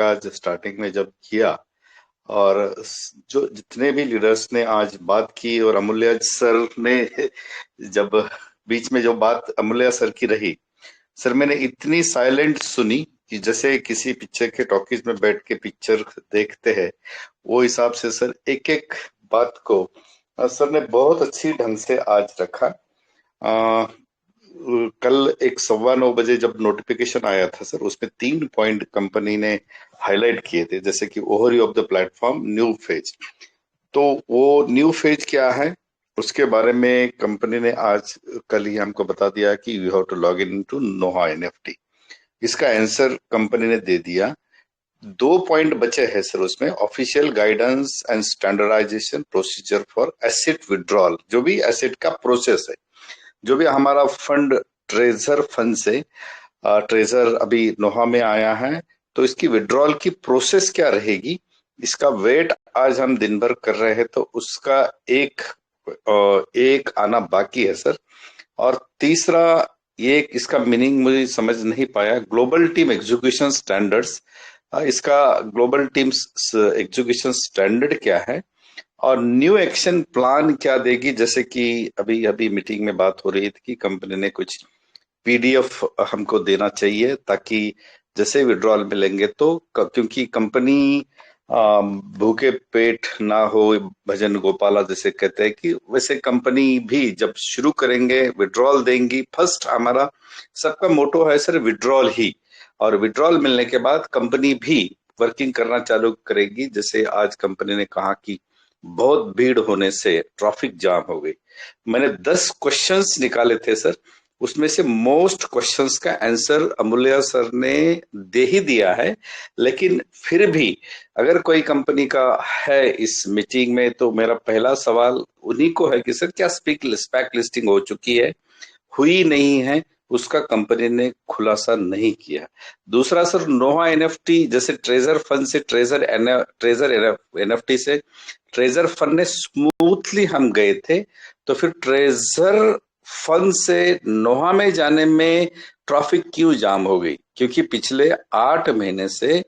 आज स्टार्टिंग में जब किया, और जो जितने भी लीडर्स ने आज बात की, और अमूल्य सर ने जब बीच में जो बात अमूल्य सर की रही, सर मैंने इतनी साइलेंट सुनी कि जैसे किसी पिक्चर के टॉकीज में बैठ के पिक्चर देखते हैं, वो हिसाब से सर एक एक बात को सर ने बहुत अच्छी ढंग से आज रखा। कल एक 9:15 बजे जब नोटिफिकेशन आया था सर, उसमें 3 पॉइंट कंपनी ने हाईलाइट किए थे, जैसे कि overview of the platform, new phase. तो वो न्यू फेज क्या है, उसके बारे में कंपनी ने आज कल ही हमको बता दिया कि you have to log in to Noah NFT. इसका आंसर कंपनी ने दे दिया। 2 पॉइंट बचे हैं सर उसमें, official guidance and standardisation procedure for asset withdrawal. जो भी एसेट का प्रोसेस है, जो भी हमारा फंड ट्रेजर फंड से ट्रेजर अभी नोहा में आया है, तो इसकी विड्रॉल की प्रोसेस क्या रहेगी, इसका वेट आज हम दिन भर कर रहे हैं, तो उसका एक एक आना बाकी है सर। और तीसरा, ये इसका मीनिंग मुझे समझ नहीं पाया, ग्लोबल टीम एग्जीक्यूशन स्टैंडर्ड्स। इसका ग्लोबल टीम्स एग्जीक्यूशन स्टैंडर्ड क्या है, और न्यू एक्शन प्लान क्या देगी। जैसे कि अभी अभी मीटिंग में बात हो रही थी कि कंपनी ने कुछ पीडीएफ हमको देना चाहिए, ताकि जैसे विड्रॉल मिलेंगे तो क्योंकि कंपनी भूखे पेट ना हो, भजन गोपाला जैसे कहते हैं, कि वैसे कंपनी भी जब शुरू करेंगे विड्रॉल देंगी। फर्स्ट हमारा सबका मोटो है सर विड्रॉल ही, और विड्रॉल मिलने के बाद कंपनी भी वर्किंग करना चालू करेगी। जैसे आज कंपनी ने कहा कि बहुत भीड़ होने से ट्रैफिक जाम हो गई। मैंने 10 क्वेश्चंस निकाले थे सर, उसमें से मोस्ट क्वेश्चंस का आंसर अमूल्य सर ने दे ही दिया है। लेकिन फिर भी अगर कोई कंपनी का है इस मीटिंग में, तो मेरा पहला सवाल उन्हीं को है कि सर क्या स्पेक लिस्टिंग हो चुकी है, हुई नहीं है, उसका कंपनी ने खुलासा नहीं किया। दूसरा सर, नोहा एनएफटी जैसे ट्रेजर फंड से ट्रेजर एनएफटी से ट्रेजर फंड ने स्मूथली हम गए थे, तो फिर ट्रेजर फंड से नोहा में जाने में ट्रैफिक क्यों जाम हो गई? क्योंकि पिछले 8 महीने से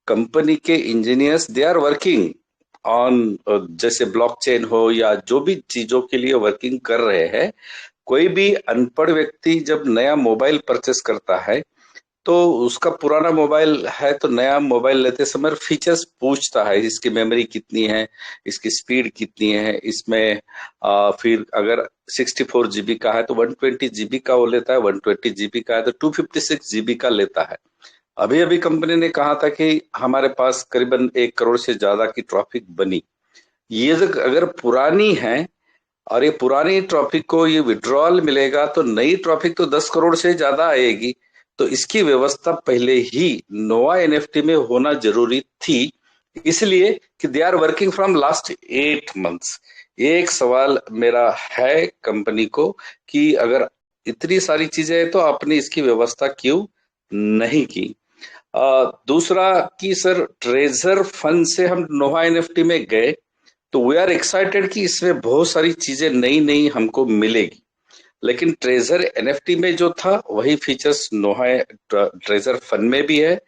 कंपनी के engineers they are working on, जैसे ब्लॉकचेन हो या जो भी चीजों के लिए वर्किंग कर रहे हैं। कोई भी अनपढ़ व्यक्ति जब नया मोबाइल परचेस करता है, तो उसका पुराना मोबाइल है तो नया मोबाइल लेते समय फीचर्स पूछता है, इसकी मेमोरी कितनी है, इसकी स्पीड कितनी है, इसमें फिर अगर 64 GB का है तो 120 GB का वो लेता है, 120 GB का है तो 256 GB का लेता है। अभी अभी कंपनी ने कहा था कि हमारे पास करीबन 1 करोड़ से ज्यादा की ट्रैफिक बनी। ये अगर पुरानी है, और ये पुरानी ट्रैफिक को ये विड्रॉल मिलेगा, तो नई ट्रैफिक तो 10 करोड़ से ज्यादा आएगी। तो इसकी व्यवस्था पहले ही नोवा एनएफटी में होना जरूरी थी, इसलिए कि they are working from last 8 months. एक सवाल मेरा है कंपनी को कि अगर इतनी सारी चीजें हैं तो आपने इसकी व्यवस्था क्यों नहीं की? दूसरा कि सर, ट्रेजर फंड से हम नोवा एनएफटी में गए, तो वी आर एक्साइटेड कि इसमें बहुत सारी चीजें नई नई हमको मिलेगी। लेकिन ट्रेजर एनएफटी में जो था वही फीचर्स नोहा ट्रेजर फंड में भी है,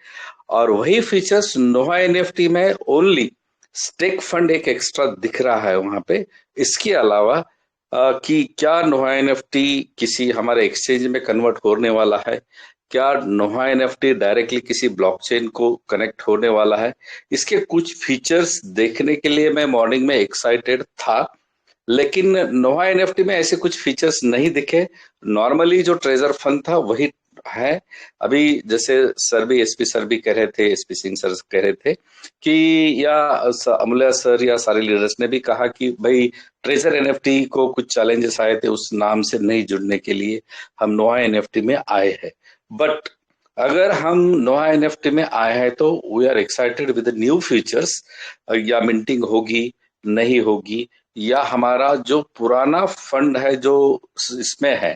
और वही फीचर्स नोहा एनएफटी में ओनली स्टेक फंड एक एक्स्ट्रा दिख रहा है वहां पे। इसके अलावा कि क्या नोहा एनएफटी किसी हमारे एक्सचेंज में कन्वर्ट होने वाला है, क्या नोहा एनएफटी डायरेक्टली किसी ब्लॉकचेन को कनेक्ट होने वाला है, इसके कुछ फीचर्स देखने के लिए मैं मॉर्निंग में एक्साइटेड था। लेकिन नोवा एनएफटी में ऐसे कुछ फीचर्स नहीं दिखे। नॉर्मली जो ट्रेजर फंड था वही है। अभी जैसे सर भी, एसपी सर भी कह रहे थे, एसपी सिंह सर कह रहे थे कि, या अमूल्य सर या सारे लीडर्स ने भी कहा कि भाई ट्रेजर एनएफटी को कुछ चैलेंजेस आए थे उस नाम से नहीं जुड़ने के लिए हम नोवा एनएफटी में आए हैं। बट अगर हम नोवा एनएफटी में आए हैं तो we are excited with new features. या मिंटिंग होगी, नहीं होगी, या हमारा जो पुराना फंड है जो इसमें है,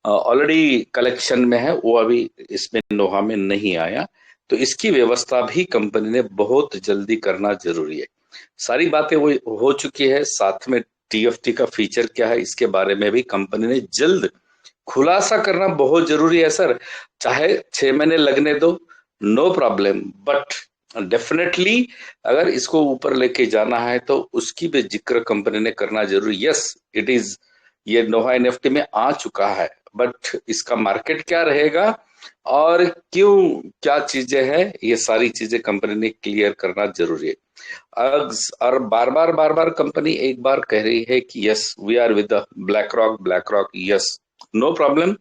ऑलरेडी कलेक्शन में है, वो अभी इसमें नोहा में नहीं आया, तो इसकी व्यवस्था भी कंपनी ने बहुत जल्दी करना जरूरी है। सारी बातें वो हो चुकी है। साथ में टीएफटी का फीचर क्या है, इसके बारे में भी कंपनी ने जल्द खुलासा करना बहुत जरूरी है सर। चाहे 6 महीने लगने दो, नो प्रॉब्लम, बट डेफिनेटली अगर इसको ऊपर लेके जाना है तो उसकी भी जिक्र कंपनी ने करना जरूरी। यस, इट इज, ये नोहा एनएफटी में आ चुका है, बट इसका मार्केट क्या रहेगा और क्यों, क्या चीजें हैं, ये सारी चीजें कंपनी ने क्लियर करना जरूरी है। और बार बार कंपनी एक बार कह रही है कि yes we are with BlackRock, yes, no problem.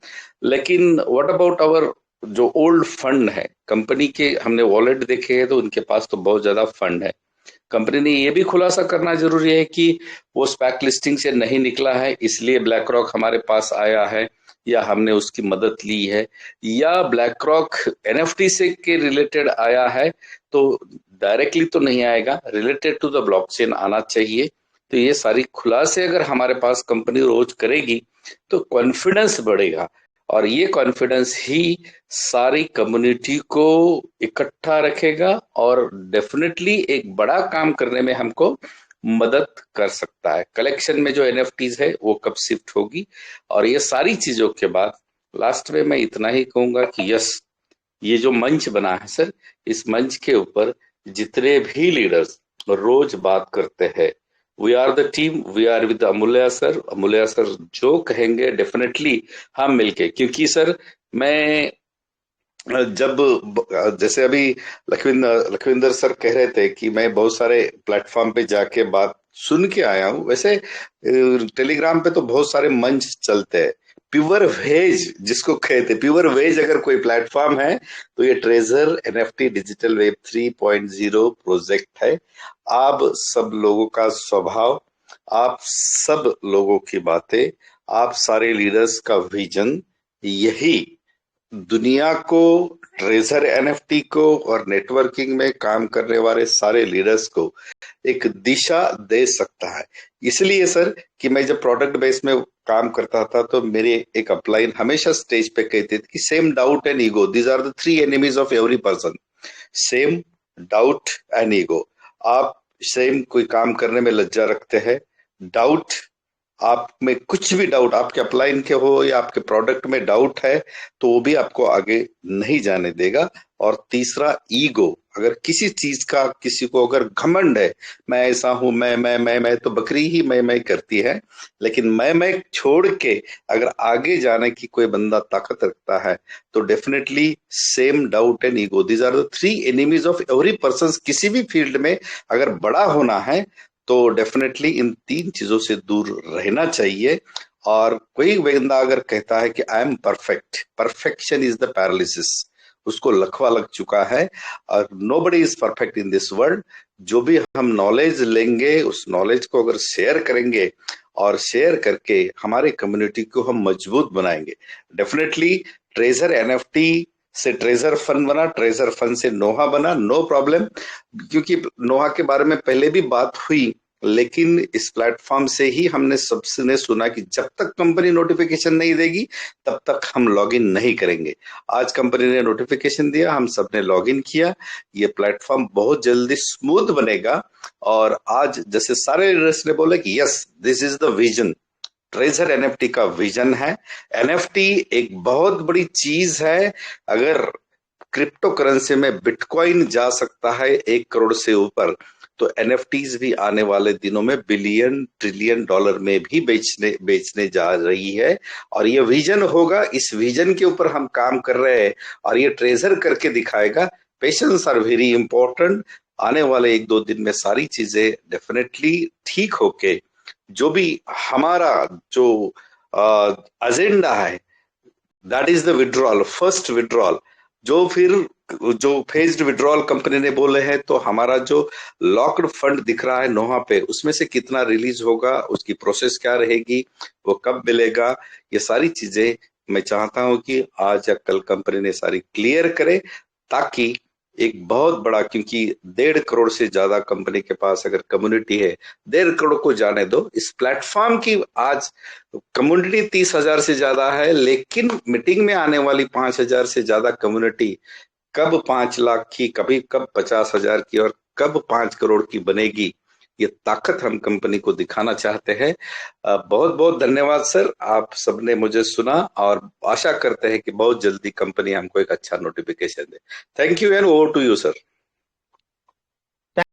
लेकिन व्हाट अबाउट आवर जो ओल्ड फंड है कंपनी के, हमने वॉलेट देखे हैं तो उनके पास तो बहुत ज्यादा फंड है। कंपनी ने ये भी खुलासा करना जरूरी है कि वो स्पैक लिस्टिंग से नहीं निकला है इसलिए ब्लैक रॉक हमारे पास आया है, या हमने उसकी मदद ली है, या ब्लैक रॉक एनएफटी से के रिलेटेड आया है, तो डायरेक्टली तो नहीं आएगा, रिलेटेड टू द ब्लॉकचेन आना चाहिए। तो ये सारी खुलासे अगर हमारे पास कंपनी रोज करेगी तो कॉन्फिडेंस बढ़ेगा, और ये कॉन्फिडेंस ही सारी कम्युनिटी को इकट्ठा रखेगा और डेफिनेटली एक बड़ा काम करने में हमको मदद कर सकता है। कलेक्शन में जो एनएफटीज है वो कब शिफ्ट होगी, और ये सारी चीजों के बाद लास्ट में मैं इतना ही कहूंगा कि यस, ये जो मंच बना है सर, इस मंच के ऊपर जितने भी लीडर्स रोज बात करते हैं, we are the team, we are with Amulya sir जो कहेंगे डेफिनेटली हम मिलके, क्योंकि सर मैं जब जैसे अभी लखविंदर सर कह रहे थे कि मैं बहुत सारे प्लेटफॉर्म पे जाके बात सुन के आया हूँ, वैसे टेलीग्राम पे तो बहुत सारे मंच चलते हैं। प्योर वेज जिसको कहते हैं, प्योर वेज अगर कोई प्लेटफॉर्म है तो ये treasure NFT digital web 3.0 project है। आप सब लोगों का स्वभाव, आप सब लोगों की बातें, आप सारे लीडर्स का विजन, यही दुनिया को, ट्रेजर एनएफटी को और नेटवर्किंग में काम करने वाले सारे लीडर्स को एक दिशा दे सकता है। इसलिए सर कि मैं जब प्रोडक्ट बेस में काम करता था तो मेरे एक अपलाइन हमेशा स्टेज पे कहते थे कि same doubt and ego, these are the three enemies of every person. Same, doubt and ego. आप सेम कोई काम करने में लज्जा रखते हैं, डाउट, आप में कुछ भी डाउट, आपके अपलाइन के हो या आपके प्रोडक्ट में डाउट है तो वो भी आपको आगे नहीं जाने देगा। और तीसरा ईगो, अगर किसी चीज का किसी को अगर घमंड है, मैं ऐसा हूं, मैं तो बकरी ही मैं करती है, लेकिन मैं छोड़ के अगर आगे जाने की कोई बंदा ताकत रखता है तो definitely same, doubt and ego, these are the three enemies of every person. किसी भी फील्ड में अगर बड़ा होना है तो डेफिनेटली इन तीन चीजों से दूर रहना चाहिए। और कोई बंदा अगर कहता है कि I am perfect, perfection is the paralysis, उसको लकवा लग चुका है। और nobody is perfect in this world. जो भी हम नॉलेज लेंगे उस नॉलेज को अगर शेयर करेंगे और शेयर करके हमारे कम्युनिटी को हम मजबूत बनाएंगे। डेफिनेटली ट्रेजर एनएफटी से ट्रेजर फंड बना, ट्रेजर फंड से नोहा बना, नो प्रॉब्लम। क्योंकि नोहा के बारे में पहले भी बात हुई, लेकिन इस प्लेटफॉर्म से ही हमने सबसे सुना कि जब तक कंपनी नोटिफिकेशन नहीं देगी तब तक हम लॉगिन नहीं करेंगे। आज कंपनी ने नोटिफिकेशन दिया, हम सबने लॉगिन किया, ये प्लेटफॉर्म बहुत जल्दी स्मूथ बनेगा। और आज जैसे सारे लीडर्स ने बोला कि yes this is the vision, treasure NFT का विजन है। एनएफटी एक बहुत बड़ी चीज है। अगर क्रिप्टो करेंसी में बिटकॉइन जा सकता है 1 करोड़ से ऊपर, तो एनएफटीज भी आने वाले दिनों में बिलियन ट्रिलियन डॉलर में भी बेचने जा रही है। और ये विजन होगा, इस विजन के ऊपर हम काम कर रहे हैं और ये ट्रेजर करके दिखाएगा। Patience are very important. आने वाले 1-2 दिन में सारी चीजें डेफिनेटली ठीक होके, जो भी हमारा जो एजेंडा है, that is the withdrawal, first withdrawal, जो फिर जो फेज्ड विड्रॉल कंपनी ने बोले हैं, तो हमारा जो लॉक्ड फंड दिख रहा है नोहा पे, उसमें से कितना रिलीज होगा, उसकी प्रोसेस क्या रहेगी, वो कब मिलेगा, ये सारी चीजें मैं चाहता हूं कि आज या कल कंपनी ने सारी क्लियर करे, ताकि एक बहुत बड़ा, क्योंकि 1.5 करोड़ से ज्यादा कंपनी के पास अगर कम्युनिटी है, 1.5 करोड़ को जाने दो, इस प्लेटफॉर्म की आज कम्युनिटी 30,000 से ज्यादा है, लेकिन मीटिंग में आने वाली 5,000 से ज्यादा कम्युनिटी कब 5 लाख की, कभी कब 50,000 की और कब 5 करोड़ की बनेगी, ये ताकत हम कंपनी को दिखाना चाहते हैं। बहुत बहुत धन्यवाद सर, आप सबने मुझे सुना और आशा करते हैं कि बहुत जल्दी कंपनी हमको एक अच्छा नोटिफिकेशन दे। Thank you and over to you sir.